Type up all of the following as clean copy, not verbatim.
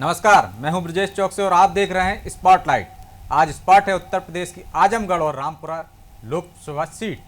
नमस्कार, मैं हूं ब्रजेश चौक से और आप देख रहे हैं स्पॉटलाइट। आज स्पॉट है उत्तर प्रदेश की आजमगढ़ और रामपुरा लोकसभा सीट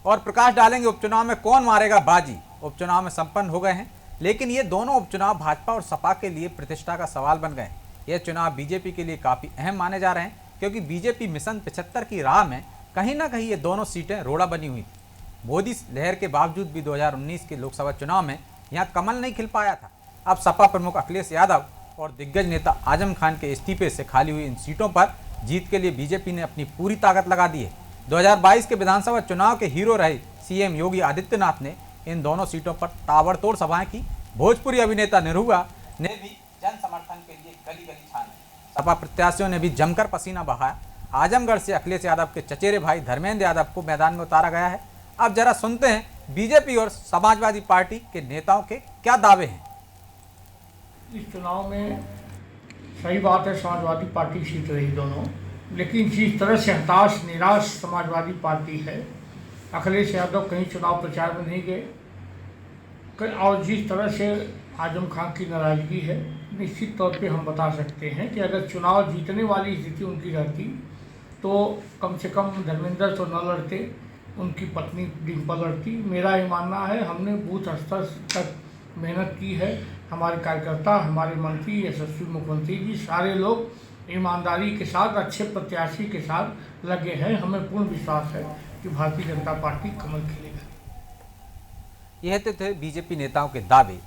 और प्रकाश डालेंगे उपचुनाव में कौन मारेगा बाजी। उपचुनाव में संपन्न हो गए हैं, लेकिन ये दोनों उपचुनाव भाजपा और सपा के लिए प्रतिष्ठा का सवाल बन गए। ये चुनाव बीजेपी के लिए काफ़ी अहम माने जा रहे हैं, क्योंकि बीजेपी मिशन 75 की राह में कहीं ना कहीं ये दोनों सीटें रोड़ा बनी हुई थी। मोदी लहर के बावजूद भी 2019 के लोकसभा चुनाव में यहाँ कमल नहीं खिल पाया था। अब सपा प्रमुख अखिलेश यादव और दिग्गज नेता आजम खान के इस्तीफे से खाली हुई इन सीटों पर जीत के लिए बीजेपी ने अपनी पूरी ताकत लगा दी है। 2022 के विधानसभा चुनाव के हीरो रहे सीएम योगी आदित्यनाथ ने इन दोनों सीटों पर ताबड़तोड़ सभाएं की। भोजपुरी अभिनेता निरहुआ ने भी जन समर्थन के लिए गली गली छाने। सपा प्रत्याशियों ने भी जमकर पसीना बहाया। आजमगढ़ से अखिलेश यादव के चचेरे भाई धर्मेंद्र यादव को मैदान में उतारा गया है। अब जरा सुनते हैं बीजेपी और समाजवादी पार्टी के नेताओं के क्या दावे हैं। इस चुनाव में सही बात है, समाजवादी पार्टी जीत रही दोनों, लेकिन जिस तरह से हताश निराश समाजवादी पार्टी है, अखिलेश यादव कहीं चुनाव प्रचार में नहीं गए और जिस तरह से आजम खान की नाराज़गी है, निश्चित तौर पे हम बता सकते हैं कि अगर चुनाव जीतने वाली स्थिति उनकी रहती तो कम से कम धर्मेंद्र तो न लड़ते, उनकी पत्नी डिम्पल लड़ती। मेरा ये मानना है, हमने बूथ स्तर तक मेहनत की है। हमारे कार्यकर्ता, हमारे मंत्री, यशस्वी मुख्यमंत्री जी, सारे लोग ईमानदारी के साथ अच्छे प्रत्याशी के साथ लगे हैं। हमें पूर्ण विश्वास है कि भारतीय जनता पार्टी कमल खिलेगा। यह तो थे बीजेपी नेताओं के दावे।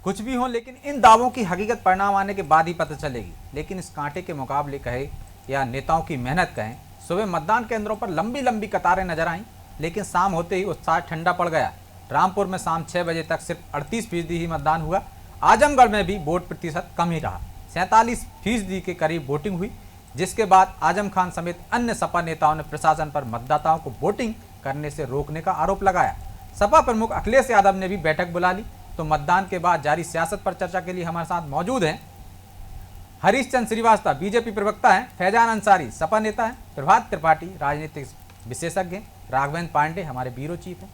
कुछ भी हो, लेकिन इन दावों की हकीकत परिणाम आने के बाद ही पता चलेगी। लेकिन इस कांटे के मुकाबले कहे या नेताओं की मेहनत कहें, सुबह मतदान केंद्रों पर लंबी लंबी कतारें नजर आईं, लेकिन शाम होते ही उत्साह ठंडा पड़ गया। रामपुर में शाम 6 बजे तक सिर्फ 38% ही मतदान हुआ। आजमगढ़ में भी वोट प्रतिशत कम ही रहा, 47% के करीब वोटिंग हुई, जिसके बाद आजम खान समेत अन्य सपा नेताओं ने प्रशासन पर मतदाताओं को वोटिंग करने से रोकने का आरोप लगाया। सपा प्रमुख अखिलेश यादव ने भी बैठक बुला ली। तो मतदान के बाद जारी सियासत पर चर्चा के लिए हमारे साथ मौजूद हैं हरीश चंद्र श्रीवास्तव, बीजेपी प्रवक्ता हैं, फैजान अंसारी, सपा नेता हैं, प्रभात त्रिपाठी, राजनीतिक विशेषज्ञ, राघवेंद्र पांडे हमारे ब्यूरो चीफ हैं।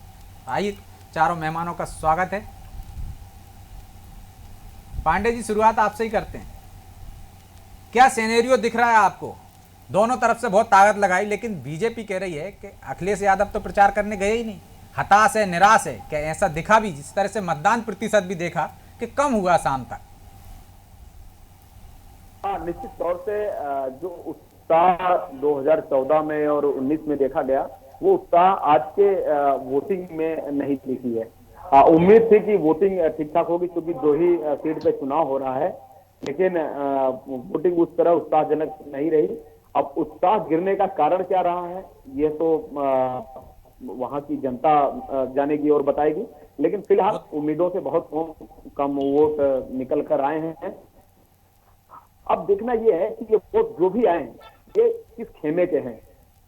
आइए, चारों मेहमानों का स्वागत है। पांडे जी, शुरुआत आपसे ही करते हैं। क्या सिनेरियो दिख रहा है आपको? दोनों तरफ से बहुत ताकत लगाई, लेकिन बीजेपी कह रही है कि अखिलेश यादव तो प्रचार करने गए ही नहीं, हताश है, निराश है। क्या ऐसा दिखा भी, जिस तरह से मतदान प्रतिशत भी देखा कि कम हुआ शाम तक? हाँ, निश्चित तौर से जो उत्साह 2014 में और 19 में देखा गया, वो उत्साह आज के वोटिंग में नहीं दिखी है। उम्मीद थी कि वोटिंग ठीक ठाक होगी, क्योंकि 2 ही सीट पे चुनाव हो रहा है, लेकिन वोटिंग उस तरह उत्साहजनक नहीं रही। अब उत्साह गिरने का कारण क्या रहा है, ये तो वहां की जनता जानेगी और बताएगी, लेकिन फिलहाल उम्मीदों से बहुत कम वोट निकल कर आए हैं। अब देखना यह है कि ये वोट जो भी आए हैं, ये किस खेमे के हैं।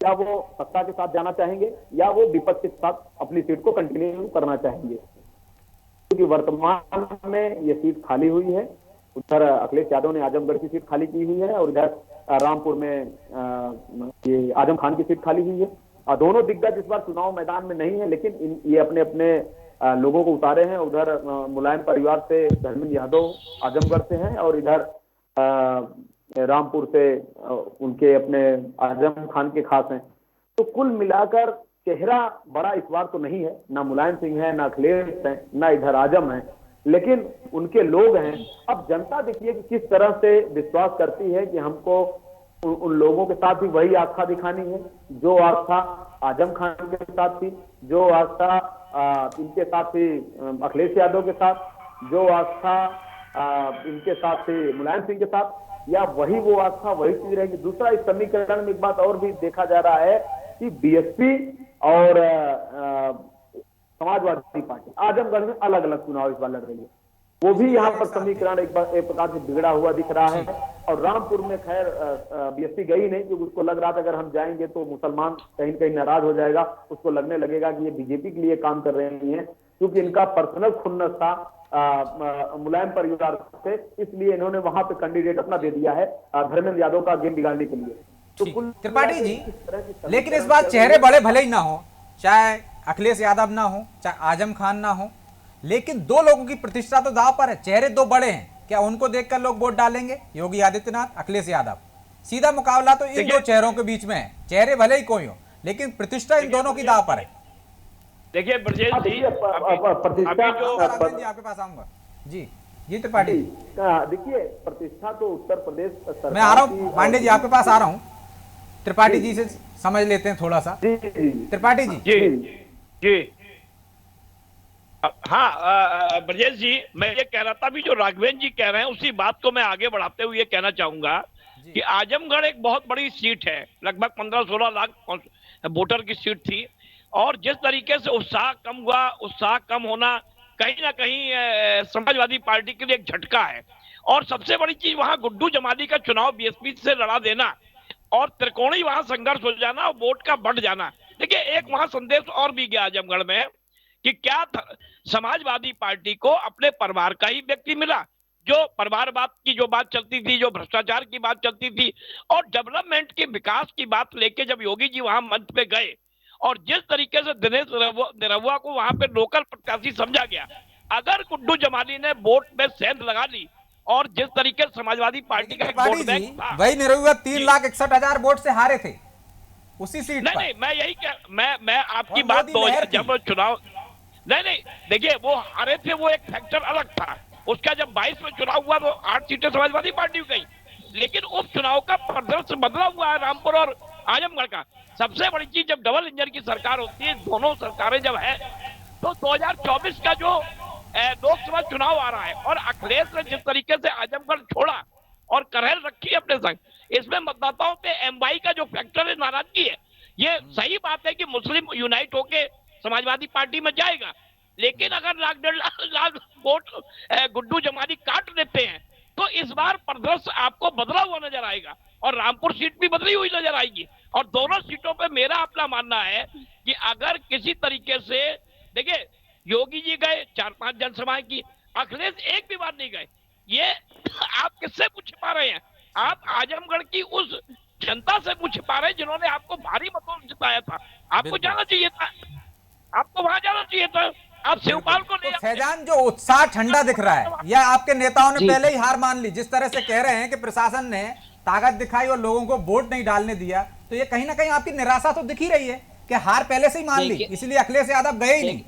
क्या वो सत्ता के साथ जाना चाहेंगे या वो विपक्ष के साथ अपनी सीट को कंटिन्यू करना चाहेंगे, क्योंकि वर्तमान में ये सीट खाली हुई है। उधर अखिलेश यादव ने आजमगढ़ की सीट खाली की हुई है और इधर रामपुर में ये आजम खान की सीट खाली हुई है। दोनों दिग्गज इस बार चुनाव मैदान में नहीं है, लेकिन ये अपने अपने लोगों को उतारे हैं। उधर मुलायम परिवार से धर्मेंद्र यादव आजमगढ़ से हैं और इधर रामपुर से उनके अपने आजम खान के खास हैं। तो कुल मिलाकर चेहरा बड़ा इस बार तो नहीं है, ना मुलायम सिंह है, ना अखिलेश है, ना इधर आजम है, लेकिन उनके लोग हैं। अब जनता देखिए कि किस तरह से विश्वास करती है कि हमको उन लोगों के साथ भी वही आस्था दिखानी है जो आस्था आजम खान के साथ थी, जो आस्था इनके साथ थी अखिलेश यादव के साथ, जो आस्था इनके साथ थी मुलायम सिंह के साथ, या वही वो आस्था वही चीज रहेगी। दूसरा, इस समीकरण में एक बात और भी देखा जा रहा है कि बीएसपी और समाजवादी पार्टी आजमगढ़ में अलग अलग चुनाव इस बार लड़ रही है। वो भी यहाँ पर समीकरण एक प्रकार से बिगड़ा हुआ दिख रहा है। और रामपुर में खैर बीएसपी गई नहीं, क्योंकि उसको लग रहा था अगर हम जाएंगे तो मुसलमान कहीं कहीं नाराज हो जाएगा। उसको लगने लगेगा कि ये बीजेपी के लिए काम कर रहे हैं, क्योंकि इनका पर्सनल खुन्नस था मुलायम परिवार से, इसलिए इन्होंने वहां पे कैंडिडेट अपना दे दिया है धर्मेंद्र यादव का गेम बिगाड़ने के लिए। तो त्रिपाठी जी, लेकिन इस बार चेहरे बड़े भले ही ना हो, चाहे अखिलेश यादव ना हो, चाहे आजम खान ना हो, लेकिन 2 लोगों की प्रतिष्ठा तो दांव पर है। चेहरे 2 बड़े हैं, क्या उनको देखकर लोग वोट डालेंगे? योगी आदित्यनाथ, अखिलेश यादव, सीधा मुकाबला तो इन दो चेहरों के बीच में है। चेहरे भले ही कोई हो, लेकिन प्रतिष्ठा इन दोनों की दांव पर है। देखिए ब्रजेश जी, प्रतिष्ठा राघवेंद्र जी आपके पास आऊंगा। जी त्रिपाठी जी, देखिए प्रतिष्ठा तो उत्तर प्रदेश सरकार मैं आ रहा हूँ। पांडे जी आपके पास आ रहा हूँ। त्रिपाठी जी से समझ लेते हैं थोड़ा सा। त्रिपाठी जी जी हाँ ब्रजेश जी, मैं ये कह रहा था अभी जो राघवेंद्र जी कह रहे हैं उसी बात को मैं आगे बढ़ाते हुए कहना चाहूंगा कि आजमगढ़ एक बहुत बड़ी सीट है, लगभग 15-16 लाख वोटर की सीट थी, और जिस तरीके से उत्साह कम हुआ, उत्साह कम होना कहीं ना कहीं समाजवादी पार्टी के लिए एक झटका है। और सबसे बड़ी चीज वहां गुड्डू जमाली का चुनाव बीएसपी से लड़ा देना और त्रिकोणीय वहां संघर्ष हो जाना और वोट का बढ़ जाना। देखिए एक वहां संदेश और भी गया आजमगढ़ में कि क्या समाजवादी पार्टी को अपने परिवार का ही व्यक्ति मिला, जो परिवारवाद की जो बात चलती थी, जो भ्रष्टाचार की बात चलती थी और डेवलपमेंट की विकास की बात लेके जब योगी जी वहां मंच पे गए और जिस तरीके से दिनेश निरहुआ को वहां पे लोकल प्रत्याशी समझा गया, अगर गुड्डू जमाली ने वोट में सेंध लगा ली और जिस तरीके से समाजवादी पार्टी का एक वोट बैंक था, वही निरहुआ 3,61,000 वोट से हारे थे उसी सीट पर। नहीं मैं यही मैं आपकी बात जब चुनाव नहीं देखिए वो हारे थे, वो एक फैक्टर अलग था। उसका जब 22 में चुनाव हुआ तो 8 सीटें समाजवादी पार्टी को गई, लेकिन उपचुनाव का परिदृश्य बदला हुआ है रामपुर और आजमगढ़ का। सबसे बड़ी चीज जब डबल इंजन की सरकार होती है, दोनों सरकारें जब है, तो 2024 का जो लोकसभा चुनाव आ रहा है और अखिलेश ने जिस तरीके से आजमगढ़ छोड़ा और करहल रखी अपने संग, इसमें मतदाताओं पे एमवाई का जो फैक्टर है, नाराजगी है। ये सही बात है कि मुस्लिम यूनाइट होके समाजवादी पार्टी में जाएगा, लेकिन अगर लाख 1.5 लाख वोट गुड्डू जमाली काट देते हैं तो इस बार परिदृश्य आपको बदला हुआ नजर आएगा और रामपुर सीट भी बदली हुई नजर आएगी। और दोनों सीटों पे मेरा अपना मानना है कि अगर किसी तरीके से देखिए योगी जी गए 4-5 जनसभाएं की, अखिलेश एक भी बार नहीं गए। ये आप किससे पूछ पा रहे हैं? आप आजमगढ़ की उस जनता से पूछ पा रहे हैं जिन्होंने आपको भारी मतों से जिताया था। आपको जाना चाहिए था, आपको वहां जाना चाहिए था। आप शिवपाल को तो फैजान, जो उत्साह ठंडा दिख रहा है या आपके नेताओं ने पहले ही हार मान ली, जिस तरह से कह रहे हैं कि प्रशासन ने ताकत दिखाई और लोगों को वोट नहीं डालने दिया, तो ये कहीं ना कहीं आपकी निराशा तो दिख ही रही है कि हार पहले से ही मान ली, इसलिए अखिलेश यादव गए ही नहीं।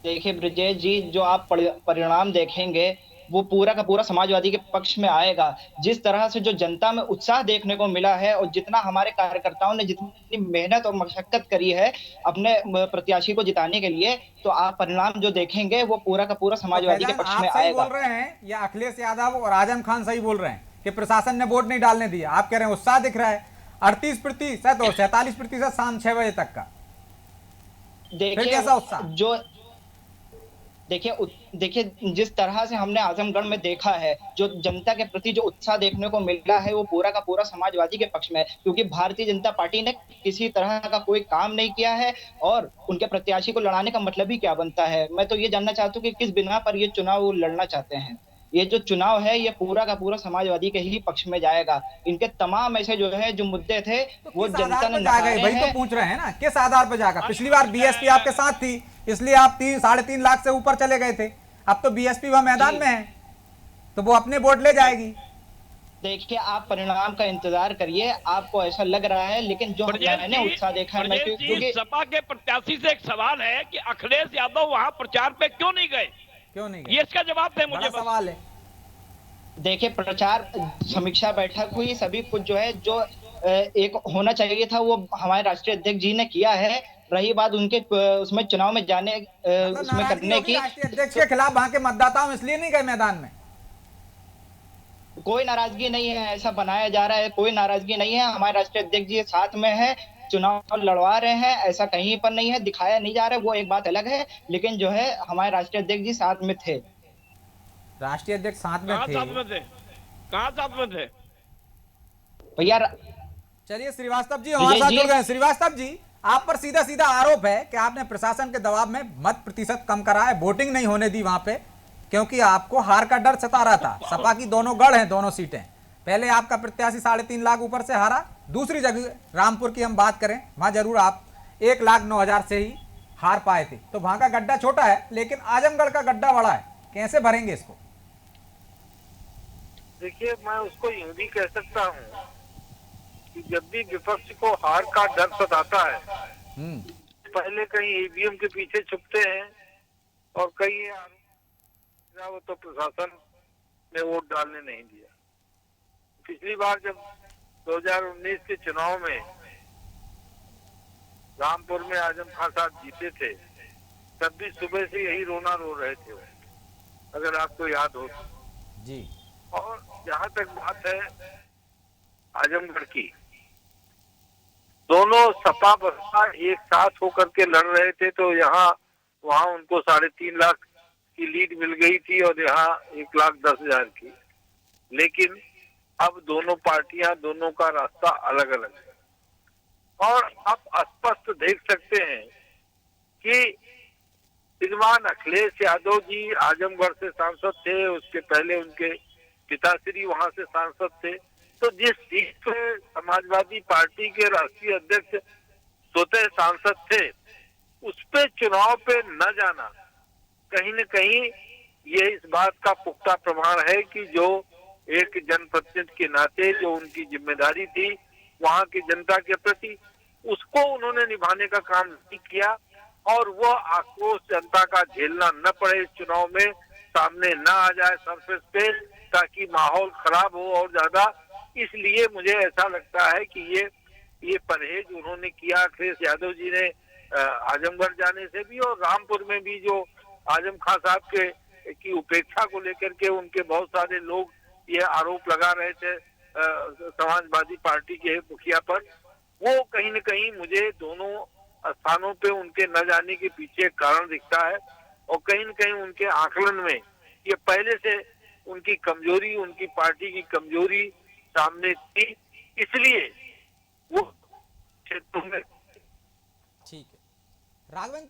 देखिए ब्रजेश जी, जो आप परिणाम देखेंगे वो पूरा का पूरा समाजवादी के पक्ष में आएगा। जिस तरह से जो जनता में उत्साह देखने को मिला है और जितना हमारे कार्यकर्ताओं ने जितनी मेहनत और मशक्कत करी है अपने प्रत्याशी को जिताने के लिए, तो आप परिणाम जो देखेंगे वो पूरा का पूरा समाजवादी के पक्ष में आएगा। बोल रहे हैं या अखिलेश यादव और आजम खान सही बोल रहे हैं कि प्रशासन ने वोट नहीं डालने दिया? आप कह रहे हैं उत्साह दिख रहा है 38% और 47% शाम 6 बजे तक का। देखिए कैसा उत्साह? जो देखिए जिस तरह से हमने आजमगढ़ में देखा है, जो जनता के प्रति जो उत्साह देखने को मिला है वो पूरा का पूरा समाजवादी के पक्ष में है, क्योंकि भारतीय जनता पार्टी ने किसी तरह का कोई काम नहीं किया है और उनके प्रत्याशी को लड़ाने का मतलब ही क्या बनता है। मैं तो ये जानना चाहता हूँ कि किस बिना पर ये चुनाव लड़ना चाहते हैं। ये जो चुनाव है ये पूरा का पूरा समाजवादी के ही पक्ष में जाएगा। इनके तमाम ऐसे जो है जो मुद्दे थे वो जनता ने नकारे हैं। वही तो पूछ रहे हैं ना, किस आधार पर जाएगा? पिछली बार बीएसपी आपके साथ थी, इसलिए आप 3-3.5 लाख से ऊपर चले गए थे। अब तो बीएसपी वह मैदान में है, तो वो अपने वोट ले जाएगी। देखिए आप परिणाम का इंतजार करिए, आपको ऐसा लग रहा है, लेकिन जो मैंने उत्साह देखा है, क्योंकि सपा के प्रत्याशी से एक सवाल है कि अखिलेश यादव वहां प्रचार पे क्यों नहीं गए? ये इसका जवाब है मुझे। सवाल है। देखिए प्रचार समीक्षा बैठक हुई, सभी कुछ जो है जो एक होना चाहिए था वो हमारे राष्ट्रीय अध्यक्ष जी ने किया है। रही बात उनके उसमें चुनाव में जाने उसमें करने की, राष्ट्रीय अध्यक्ष के खिलाफ वहां के मतदाताओं इसलिए नहीं गए मैदान में। कोई नाराजगी नहीं है, ऐसा बनाया जा रहा है, कोई नाराजगी नहीं है। हमारे राष्ट्रीय अध्यक्ष जी साथ में है, चुनाव लड़वा रहे हैं, ऐसा कहीं पर नहीं है, दिखाया नहीं जा रहा है, वो एक बात अलग है। लेकिन जो है हमारे राष्ट्रीय अध्यक्ष जी साथ में थे। राष्ट्रीय अध्यक्ष साथ में थे? कहाँ साथ में थे भैया? चलिए श्रीवास्तव जी हमारे साथ जुड़ गए। श्रीवास्तव जी, आप पर सीधा सीधा आरोप है कि आपने प्रशासन के दबाव में मत प्रतिशत कम करा है, वोटिंग नहीं होने दी वहां पे, क्योंकि आपको हार का डर सता रहा था। सपा की दोनों गढ़ हैं, दोनों सीटें। पहले आपका प्रत्याशी 3.5 लाख ऊपर से हारा, दूसरी जगह रामपुर की हम बात करें, वहां जरूर आप 1,09,000 से ही हार पाए थे। तो वहां का गड्ढा छोटा है, लेकिन आजमगढ़ का गड्ढा बड़ा है, कैसे भरेंगे इसको? देखिए, मैं उसको यूं भी कह सकता हूँ कि जब भी विपक्ष को हार का डर सताता है, हम्म। पहले कहीं ईवीएम के पीछे छुपते हैं और कई ये आरोप वो तो प्रशासन ने वोट डालने नहीं दिया। पिछली बार जब 2019 के चुनाव में रामपुर में आजम खान साहब जीते थे, तब भी सुबह से यही रोना रो रहे थे वो, अगर आपको याद हो तो। जी। और जहाँ तक बात है आजमगढ़ की, दोनों सपा बसपा एक साथ होकर के लड़ रहे थे, तो वहाँ उनको 3.5 लाख की लीड मिल गई थी और यहाँ 1,10,000 की। लेकिन अब दोनों पार्टियां, दोनों का रास्ता अलग अलग है और आप स्पष्ट देख सकते हैं कि श्रीमान अखिलेश यादव जी आजमगढ़ से सांसद थे, उसके पहले उनके पिताश्री वहां से सांसद थे। तो जिस सीट पे समाजवादी पार्टी के राष्ट्रीय अध्यक्ष स्वतः सांसद थे, उस पे चुनाव पे न जाना कहीं न कहीं ये इस बात का पुख्ता प्रमाण है कि जो एक जनप्रतिनिधि के नाते जो उनकी जिम्मेदारी थी वहां की जनता के प्रति, उसको उन्होंने निभाने का काम नहीं किया और वो आक्रोश जनता का झेलना न पड़े, इस चुनाव में सामने न आ जाए सरफेस पे, ताकि माहौल खराब हो और ज्यादा। इसलिए मुझे ऐसा लगता है कि ये परहेज उन्होंने किया अखिलेश यादव जी ने आजमगढ़ जाने से भी, और रामपुर में भी जो आजम खान साहब की उपेक्षा को लेकर के उनके बहुत सारे लोग ये आरोप लगा रहे थे समाजवादी पार्टी के मुखिया पर, वो कहीं न कहीं मुझे दोनों स्थानों पे उनके न जाने के पीछे कारण दिखता है। और कहीं न कहीं उनके आकलन में ये पहले से उनकी कमजोरी, उनकी पार्टी की कमजोरी सामने थी, इसलिए वो क्षेत्रों में। ठीक है राघवन,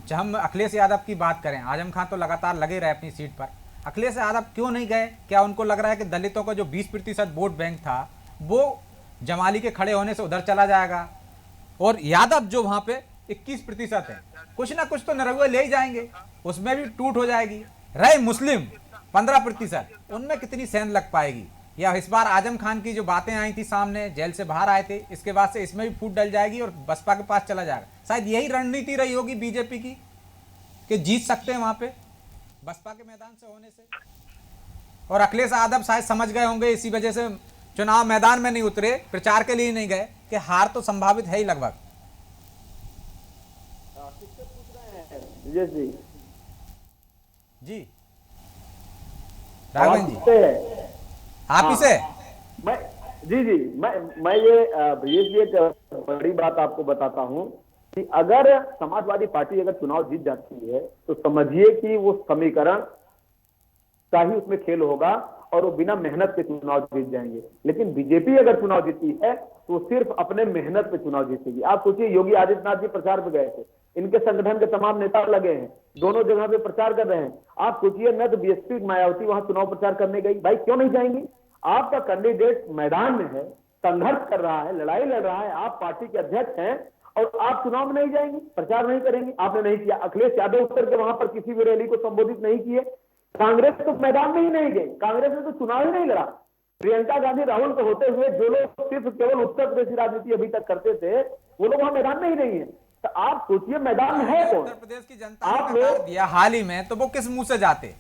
जब हम अखिलेश यादव की बात करें, आजम खान तो लगातार लगे रहे अपनी सीट पर, अखिलेश यादव क्यों नहीं गए? क्या उनको लग रहा है कि दलितों का जो 20% वोट बैंक था वो जमाली के खड़े होने से उधर चला जाएगा, और यादव जो वहां पे 21% है, कुछ ना कुछ तो निरहुए ले ही जाएंगे, उसमें भी टूट हो जाएगी। रहे मुस्लिम 15%, उनमें कितनी सेंध लग पाएगी? या इस बार आजम खान की जो बातें आई थी सामने, जेल से बाहर आए थे, इसके बाद से इसमें भी फूट डल जाएगी और बसपा के पास चला जाएगा। शायद यही रणनीति रही होगी बीजेपी की कि जीत सकते हैं वहां पे बसपा के मैदान से होने से, और अखिलेश यादव शायद समझ गए होंगे, इसी वजह से चुनाव मैदान में नहीं उतरे, प्रचार के लिए नहीं गए कि हार तो संभावित है ही लगभग। जी जी राघवन जी, आप ही से मैं ये एक बड़ी बात आपको बताता हूं कि अगर समाजवादी पार्टी अगर चुनाव जीत जाती है तो समझिए कि वो समीकरण का ही उसमें खेल होगा और वो बिना मेहनत के चुनाव जीत जाएंगे। लेकिन बीजेपी अगर चुनाव जीती है तो सिर्फ अपने मेहनत पे चुनाव जीतेगी। आप सोचिए, योगी आदित्यनाथ जी प्रचार पे गए थे, इनके संगठन के तमाम नेता लगे हैं, दोनों जगह पे प्रचार कर रहे हैं। आप सोचिए, न तो बीएसपी मायावती वहां चुनाव प्रचार करने गई, भाई क्यों नहीं जाएंगी? आपका कैंडिडेट मैदान में है, संघर्ष कर रहा है, लड़ाई लड़ रहा है, आप पार्टी के अध्यक्ष हैं और आप चुनाव में नहीं जाएंगे, प्रचार नहीं करेंगे? आपने नहीं किया। अखिलेश यादव उतर के वहां पर किसी भी रैली को संबोधित नहीं किए। कांग्रेस तो मैदान में ही नहीं गई, कांग्रेस ने तो चुनाव ही नहीं लड़ा। प्रियंका गांधी राहुल को होते हुए जो लोग सिर्फ केवल उत्तर प्रदेश की राजनीति अभी तक करते थे, वो लोग वहां मैदान में ही नहीं है। तो आप सोचिए, मैदान में है कौन? उत्तर प्रदेश की जनता ने नकार दिया हाल ही में, तो वो किस मुंह से जाते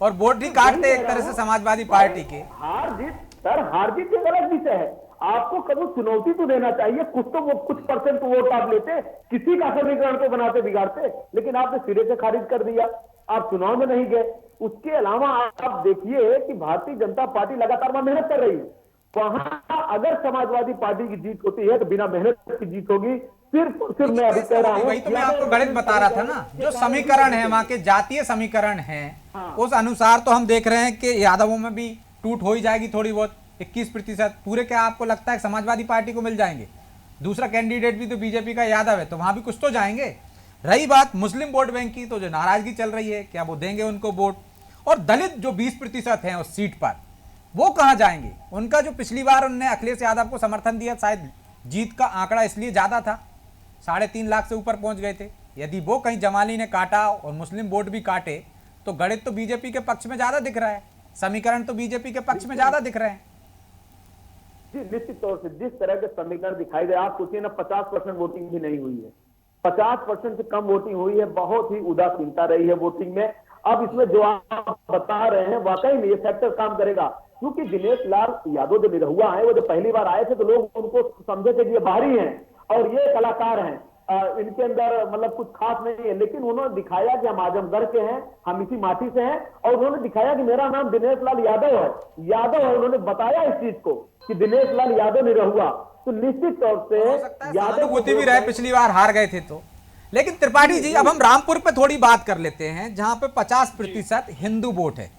और वोट ही काटते एक तरह से समाजवादी पार्टी के। हार जीत एक अलग विषय है। आपको कभी चुनौती तो देना चाहिए, कुछ परसेंट वोट आप लेते, किसी का समीकरण को बनाते बिगाड़ते, लेकिन आपने सिरे से खारिज कर दिया, आप चुनाव में नहीं गए। उसके अलावा आप देखिए कि भारतीय जनता पार्टी लगातार वहां मेहनत कर रही है। वहां अगर समाजवादी पार्टी की जीत होती है तो बिना मेहनत की जीत होगी। सिर्फ मैं अभी कह रहा हूं, वही तो मैं आपको गणित बता रहा था ना, जो समीकरण है वहां के जातीय समीकरण है, उस अनुसार तो हम देख रहे हैं कि यादवों में भी टूट हो ही जाएगी थोड़ी बहुत। 21% पूरे क्या आपको लगता है समाजवादी पार्टी को मिल जाएंगे? दूसरा कैंडिडेट भी तो बीजेपी का यादव है, तो वहां भी कुछ तो जाएंगे। रही बात मुस्लिम वोट बैंक की, तो जो नाराजगी चल रही है, क्या वो देंगे उनको वोट? और दलित जो 20% हैं उस सीट पर, वो कहां जाएंगे? उनका जो पिछली बार उनने अखिलेश यादव को समर्थन दिया, शायद जीत का आंकड़ा इसलिए ज्यादा था, 3.5 लाख से ऊपर पहुंच गए थे। यदि वो कहीं जमाली ने काटा और मुस्लिम वोट भी काटे तो गणित तो बीजेपी के पक्ष में ज्यादा दिख रहा है। समीकरण तो बीजेपी के पक्ष में ज्यादा दिख रहे हैं। जी निश्चित तौर से जिस तरह के समीकरण दिखाई दे, आप सोचिए ना 50% वोटिंग भी नहीं हुई है, 50% से कम वोटिंग हुई है, बहुत ही उदासीनता रही है वोटिंग में। अब इसमें जो आप बता रहे हैं वाकई में ये फैक्टर काम करेगा, क्योंकि दिनेश लाल यादव जो निरहुआ है, वो जब पहली बार आए थे तो लोग उनको समझे थे कि ये बाहरी हैं और ये कलाकार हैं, इनके अंदर मतलब कुछ खास नहीं है, लेकिन उन्होंने दिखाया कि हम आजमगढ़ के हैं, हम इसी माटी से हैं, और उन्होंने दिखाया कि मेरा नाम दिनेश लाल यादव है, उन्होंने बताया इस चीज को कि दिनेश लाल यादव निरहुआ। तो निश्चित तौर से सहानुभूति भी रहे, पिछली बार हार गए थे तो। लेकिन त्रिपाठी जी, अब हम रामपुर पे थोड़ी बात कर लेते हैं, जहां पे 50% हिंदू वोट है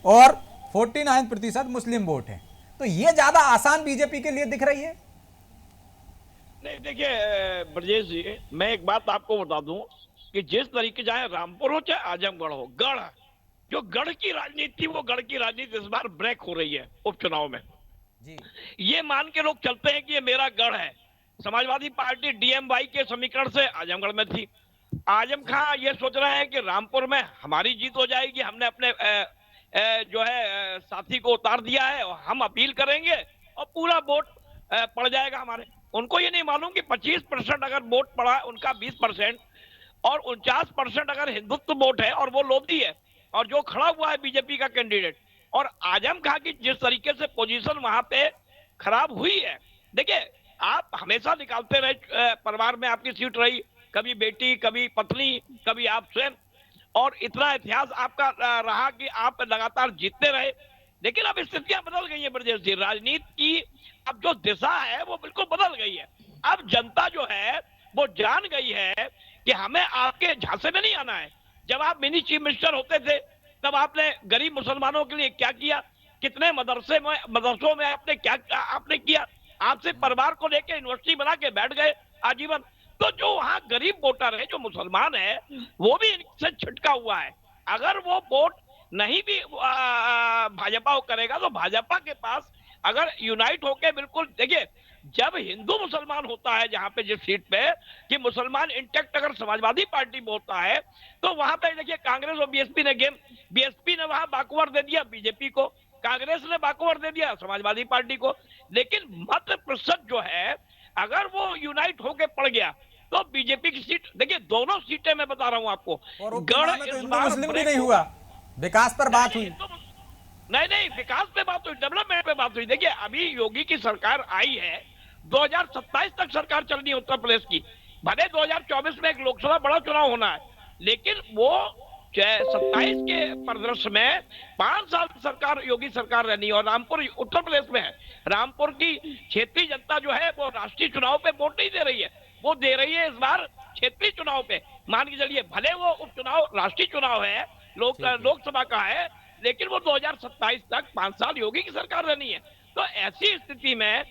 और 49% मुस्लिम वोट है, तो ये ज्यादा आसान बीजेपी के लिए दिख रही है। नहीं देखिए ब्रजेश जी, मैं एक बात आपको बता दूं कि जिस तरीके चाहे रामपुर हो चाहे आजमगढ़ हो, गढ़ जो गढ़ की राजनीति थी, वो गढ़ की राजनीति इस बार ब्रेक हो रही है उपचुनाव में जी। ये मान के लोग चलते हैं कि ये मेरा गढ़ है। समाजवादी पार्टी डीएमवाई के समीकरण से आजमगढ़ में थी। आजम खां ये सोच रहे हैं कि रामपुर में हमारी जीत हो जाएगी, हमने अपने जो है साथी को उतार दिया है और हम अपील करेंगे और पूरा वोट पड़ जाएगा हमारे। उनको ये नहीं मालूम कि 25% अगर वोट पड़ा उनका 20% और 49% अगर हिंदुत्व वोट है और वो लोधी है और जो खड़ा हुआ है बीजेपी का कैंडिडेट, और आजम खां की जिस तरीके से पोजीशन वहां पे खराब हुई है। देखिए आप हमेशा निकालते रहे, परिवार में आपकी सीट रही, कभी बेटी, कभी पत्नी, कभी आप स्वयं, और इतना इतिहास आपका रहा कि आप लगातार जीतते रहे। लेकिन अब स्थितियां बदल गई है ब्रजेश जी, राजनीति की अब जो दिशा है वो बिल्कुल बदल गई है। अब जनता जो है वो जान गई है कि हमें आपके झांसे में नहीं आना है। जब आप मिनी चीफ मिनिस्टर होते थे तब आपने गरीब मुसलमानों के लिए क्या किया, कितने मदरसों में आपने किया, आपसे परिवार को लेकर यूनिवर्सिटी बना के बैठ गए आजीवन। तो जो वहां गरीब वोटर है, जो मुसलमान है, वो भी इनसे छिटका हुआ है। अगर वो वोट नहीं भी भाजपा को करेगा तो भाजपा के पास अगर यूनाइट होके बिल्कुल, देखिए जब हिंदू मुसलमान होता है जहां पे जिस सीट पे कि मुसलमान इंटेक्ट अगर समाजवादी पार्टी में होता है तो वहां पे देखिए कांग्रेस और बीएसपी ने वहां बाकूवर दे दिया बीजेपी को, कांग्रेस ने बाकूवर दे दिया समाजवादी पार्टी को। लेकिन मत प्रतिशत जो है अगर वो यूनाइट होके पड़ गया तो बीजेपी की सीट, देखिए दोनों सीटें मैं बता रहा हूं आपको, गढ़ तो हिंदू मुस्लिम भी नहीं हुआ, विकास पर बात हुई। नहीं विकास पे बात हुई, डेवलपमेंट पे बात हुई। देखिए अभी योगी की सरकार आई है, 2027 तक सरकार चलनी है उत्तर प्रदेश की, भले 2024 में एक लोकसभा बड़ा चुनाव होना है, लेकिन वो 27 के परिदृश्य में 5 साल सरकार योगी सरकार रहनी है। और रामपुर उत्तर प्रदेश में है, रामपुर की क्षेत्रीय जनता जो है वो राष्ट्रीय चुनाव पे वोट नहीं दे रही है, वो दे रही है इस बार क्षेत्रीय चुनाव पे। मान के चलिए भले वो उपचुनाव राष्ट्रीय चुनाव है, लोकसभा का है, लेकिन वो 2027 तक 5 साल योगी की सरकार रहनी है। तो ऐसी स्थिति में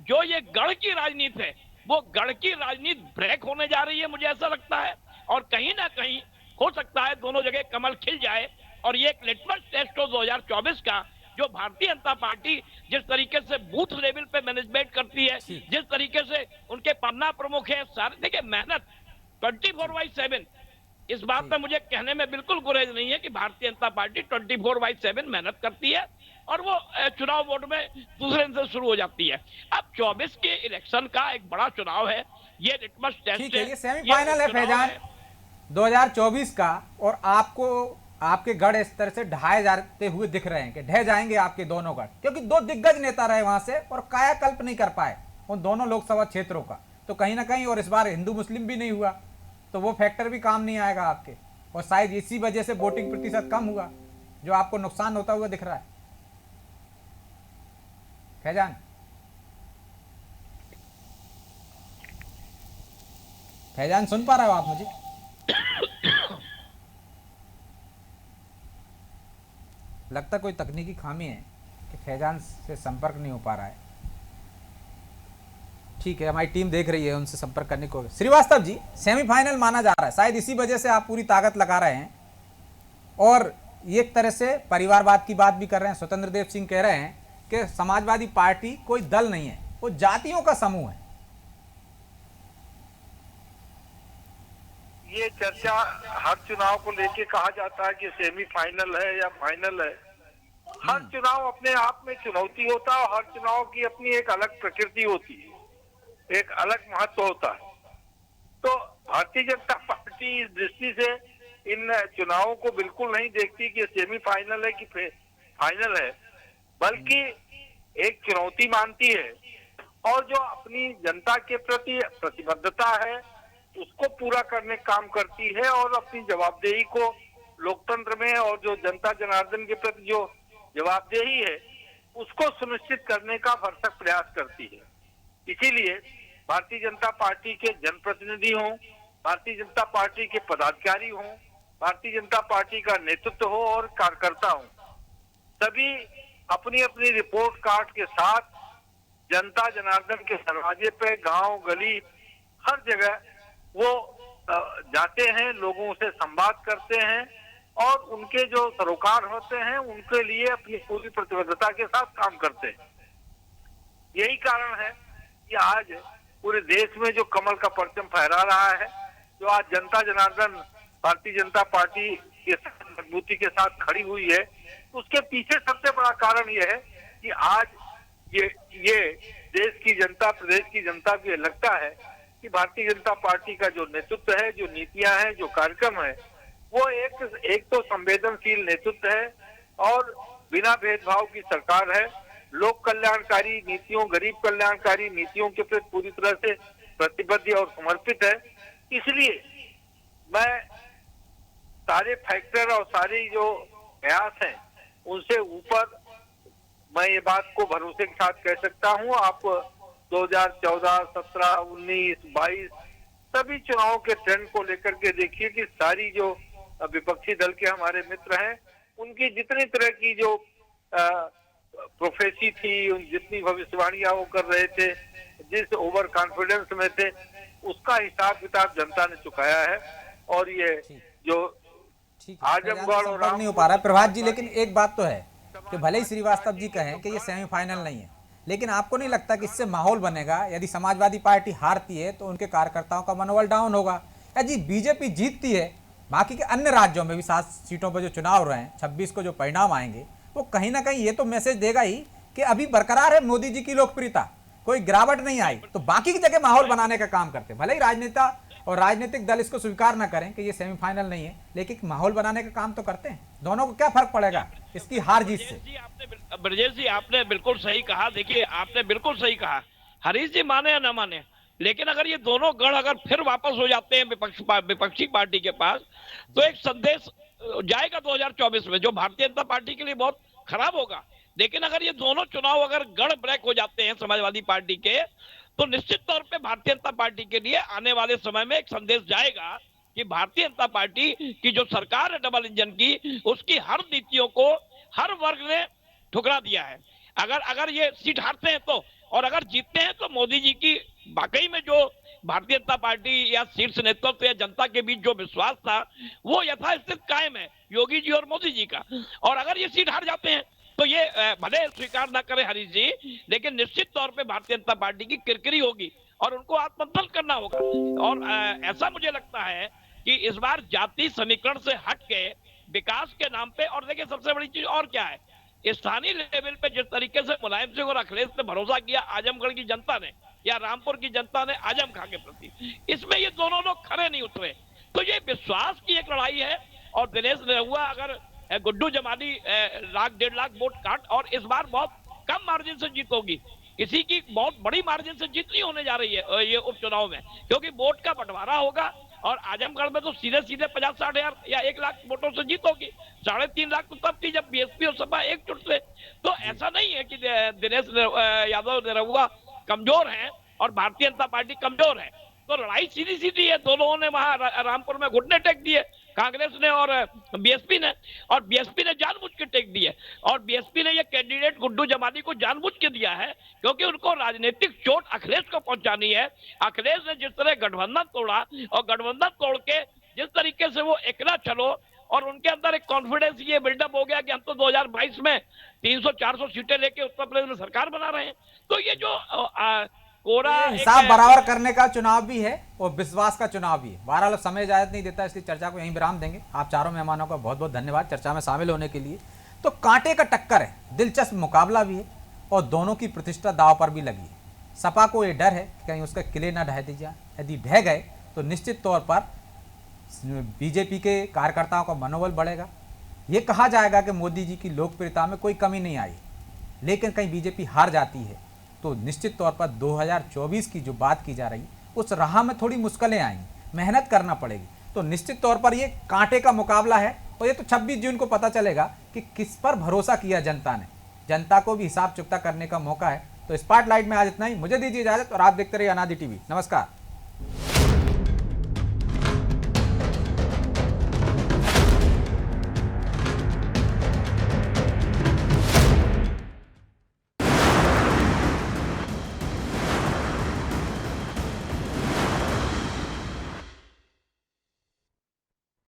जो ये गढ़ की राजनीति है, वो गढ़ की राजनीति ब्रेक होने जा रही है, मुझे ऐसा लगता है। और कहीं ना कहीं हो सकता है दोनों जगह कमल खिल जाए और ये एक लिटमस टेस्ट हो 2024 का, जो भारतीय जनता पार्टी जिस तरीके से बूथ लेवल पे मैनेजमेंट करती है, जिस तरीके से उनके पन्ना प्रमुख है, सारे देखिए मेहनत 24/7, इस बात में मुझे कहने में बिल्कुल गुरेज नहीं है कि भारतीय जनता पार्टी 24/7 मेहनत करती है और वो चुनाव वोट में दूसरे दिन से शुरू हो जाती है। अब 24 के इलेक्शन का एक बड़ा चुनाव है, ये लिटमस टेस्ट है, ये सेमीफाइनल है फैजान 2024 का, और आपको आपके गढ़ इस तरह से ढहाए जाते हुए दिख रहे हैं कि ढह जाएंगे आपके दोनों गढ़, क्योंकि 2 दिग्गज नेता रहे वहां से और कायाकल्प नहीं कर पाए उन दोनों लोकसभा क्षेत्रों का, तो कहीं ना कहीं, और इस बार हिंदू मुस्लिम भी नहीं हुआ, तो वो फैक्टर भी काम नहीं आएगा आपके, और शायद इसी वजह से वोटिंग प्रतिशत कम हुआ, जो आपको नुकसान होता हुआ दिख रहा है। फैजान सुन पा रहे हो आप मुझे? लगता कोई तकनीकी खामी है कि फैजान से संपर्क नहीं हो पा रहा है। ठीक है, हमारी टीम देख रही है उनसे संपर्क करने को। श्रीवास्तव जी, सेमीफाइनल माना जा रहा है, शायद इसी वजह से आप पूरी ताकत लगा रहे हैं और ये एक तरह से परिवारवाद की बात भी कर रहे हैं। स्वतंत्र देव सिंह कह रहे हैं कि समाजवादी पार्टी कोई दल नहीं है, वो जातियों का समूह है। ये चर्चा हर चुनाव को लेके कहा जाता है कि सेमीफाइनल है या फाइनल है, हर चुनाव अपने आप में चुनौती होता है और हर चुनाव की अपनी एक अलग प्रकृति होती है, एक अलग महत्व होता है। तो भारतीय जनता पार्टी इस दृष्टि से इन चुनावों को बिल्कुल नहीं देखती कि सेमीफाइनल है कि फाइनल है, बल्कि एक चुनौती मानती है और जो अपनी जनता के प्रति प्रतिबद्धता है उसको पूरा करने का काम करती है और अपनी जवाबदेही को लोकतंत्र में और जो जनता जनार्दन के प्रति जो जवाबदेही है उसको सुनिश्चित करने का भरसक प्रयास करती है। इसीलिए भारतीय जनता पार्टी के जनप्रतिनिधि हों, भारतीय जनता पार्टी के पदाधिकारी हों, भारतीय जनता पार्टी का नेतृत्व हो और कार्यकर्ता हो, सभी अपनी अपनी रिपोर्ट कार्ड के साथ जनता जनार्दन के दरवाजे पे, गांव गली हर जगह वो जाते हैं, लोगों से संवाद करते हैं और उनके जो सरोकार होते हैं उनके लिए अपनी पूरी प्रतिबद्धता के साथ काम करते हैं। यही कारण है कि आज पूरे देश में जो कमल का परचम फहरा रहा है, जो आज जनता जनार्दन भारतीय जनता पार्टी के साथ मजबूती के साथ खड़ी हुई है, उसके पीछे सबसे बड़ा कारण यह है कि आज ये देश की जनता, प्रदेश की जनता को लगता है कि भारतीय जनता पार्टी का जो नेतृत्व है, जो नीतियां हैं, जो कार्यक्रम है, वो एक तो संवेदनशील नेतृत्व है और बिना भेदभाव की सरकार है, लोक कल्याणकारी नीतियों, गरीब कल्याणकारी नीतियों के प्रति पूरी तरह से प्रतिबद्ध और समर्पित है। इसलिए मैं सारे फैक्टर और सारे जो प्रयास हैं उनसे ऊपर मैं ये बात को भरोसे के साथ कह सकता हूँ। आप 2014, 17, 19, 22 सभी चुनावों के ट्रेंड को लेकर के देखिए कि सारी जो विपक्षी दल के हमारे मित्र हैं उनकी जितनी तरह की जो प्रोफेसी थी, जितनी भविष्यवाणियां वो कर रहे थे, जिस ओवर कॉन्फिडेंस में थे, उसका हिसाब किताब जनता ने चुकाया है। और ये जो आजमगढ़ और नहीं हो पा रहा है प्रभात जी, लेकिन एक बात तो है कि भले ही श्रीवास्तव जी कहें कि ये सेमीफाइनल नहीं है, लेकिन आपको नहीं लगता कि इससे माहौल बनेगा, यदि समाजवादी पार्टी हारती है तो उनके कार्यकर्ताओं का मनोबल डाउन होगा, यदि बीजेपी जीतती है बाकी के अन्य राज्यों में भी 7 सीटों पर जो चुनाव हो रहे हैं, 26 को जो परिणाम आएंगे, वो कहीं ना कहीं ये तो मैसेज देगा ही कि अभी बरकरार है मोदी जी की लोकप्रियता, कोई गिरावट नहीं आई, तो बाकी की जगह माहौल बनाने का काम करते हैं। भले ही राजनेता और राजनीतिक दल इसको स्वीकार ना करें कि ये सेमीफाइनल नहीं है, लेकिन माहौल बनाने का काम तो करते हैं। दोनों को क्या फर्क पड़ेगा इसकी हार जीत से? ब्रजेश जी आपने बिल्कुल सही कहा। देखिए आपने बिल्कुल सही कहा, हरीश जी माने या ना माने, लेकिन अगर ये दोनों गढ़ अगर फिर वापस हो जाते हैं विपक्षी पार्टी के पास, तो एक संदेश जाएगा 2024 में जो भारतीय जनता पार्टी के लिए बहुत खराब होगा। लेकिन अगर ये दोनों चुनाव अगर गढ़ ब्रेक हो जाते हैं समाजवादी पार्टी के, तो निश्चित तौर पे भारतीय जनता पार्टी के लिए आने वाले समय में एक संदेश जाएगा कि भारतीय जनता पार्टी की जो सरकार है डबल इंजन की, उसकी हर नीतियों को हर वर्ग ने ठुकरा दिया है। अगर ये सीट हारते हैं तो, और अगर जीतते हैं तो मोदी जी की वाकई में जो भारतीय जनता पार्टी या शीर्ष नेतृत्व या जनता के बीच जो विश्वास था वो यथास्थित कायम है, योगी जी और मोदी जी का। और अगर ये सीट हार जाते हैं तो ये भले स्वीकार ना करें हरीश जी, लेकिन निश्चित तौर पे भारतीय जनता पार्टी की किरकिरी होगी और उनको आत्मदल करना होगा। और ऐसा मुझे लगता है कि इस बार जाति समीकरण से हट के विकास के नाम पे, और देखिए सबसे बड़ी चीज और क्या है, स्थानीय लेवल पे जिस तरीके से मुलायम सिंह और अखिलेश ने भरोसा किया आजमगढ़ की जनता ने या रामपुर की जनता ने आजम खां के प्रति, इसमें ये दोनों लोग खरे नहीं उतरे। तो ये विश्वास की एक लड़ाई है। और दिनेश निरहुआ अगर गुड्डू जमानी 1.5 लाख वोट काट, और इस बार बहुत कम मार्जिन से जीत होगी, किसी की बहुत बड़ी मार्जिन से जीत नहीं होने जा रही है ये उपचुनाव में, क्योंकि वोट का बंटवारा होगा। और आजमगढ़ में तो सीधे 50-60 हजार या 1 लाख वोटों से जीत होगी। 3.5 लाख तो तब थी जब बीएसपी और सपा एकजुट थे। तो ऐसा नहीं है कि दिनेश यादव निरहुआ कमजोर हैं और भारतीय जनता पार्टी कमजोर है। तो लड़ाई सीधी सीधी है। दोनों ने वहां रामपुर में घुटने टेक दिए, कांग्रेस ने और बीएसपी ने, और बीएसपी ने जानबूझ के टेक दिए। और बीएसपी ने ये कैंडिडेट गुड्डू जमानी को जानबूझ के दिया है क्योंकि उनको राजनीतिक चोट अखिलेश को पहुंचानी है। अखिलेश ने जिस तरह गठबंधन तोड़ा और गठबंधन तोड़ के जिस तरीके से वो एकला चलो, और उनके अंदर एक कॉन्फिडेंस ये बिल्डअप हो गया कि हम तो 2022 में 300-400 सीटें लेके उत्तर प्रदेश में सरकार बना रहे हैं। तो ये जो कोरा हिसाब बराबर करने का चुनाव भी है और विश्वास का चुनाव भी है। बहरहाल समय इजाजत नहीं देता, इसलिए चर्चा को यहीं विराम देंगे। आप चारों मेहमानों का बहुत बहुत धन्यवाद चर्चा में शामिल होने के लिए। तो कांटे का टक्कर है, दिलचस्प मुकाबला भी है और दोनों की प्रतिष्ठा दांव पर भी लगी है। सपा को ये डर है कि कहीं उसका किले ना ढह दी जाए, यदि ढह गए तो निश्चित तौर पर बीजेपी के कार्यकर्ताओं का मनोबल बढ़ेगा। ये कहा जाएगा कि मोदी जी की लोकप्रियता में कोई कमी नहीं आई, लेकिन कहीं बीजेपी हार जाती है तो निश्चित तौर पर 2024 की जो बात की जा रही उस राह में थोड़ी मुश्किलें आएंगी, मेहनत करना पड़ेगी। तो निश्चित तौर पर ये कांटे का मुकाबला है और ये तो 26 जून को पता चलेगा कि किस पर भरोसा किया जनता ने। जनता को भी हिसाब चुकता करने का मौका है। तो स्पॉटलाइट में आज इतना ही, मुझे दीजिए इजाजत और आप देखते रहिए अनादि टीवी। नमस्कार।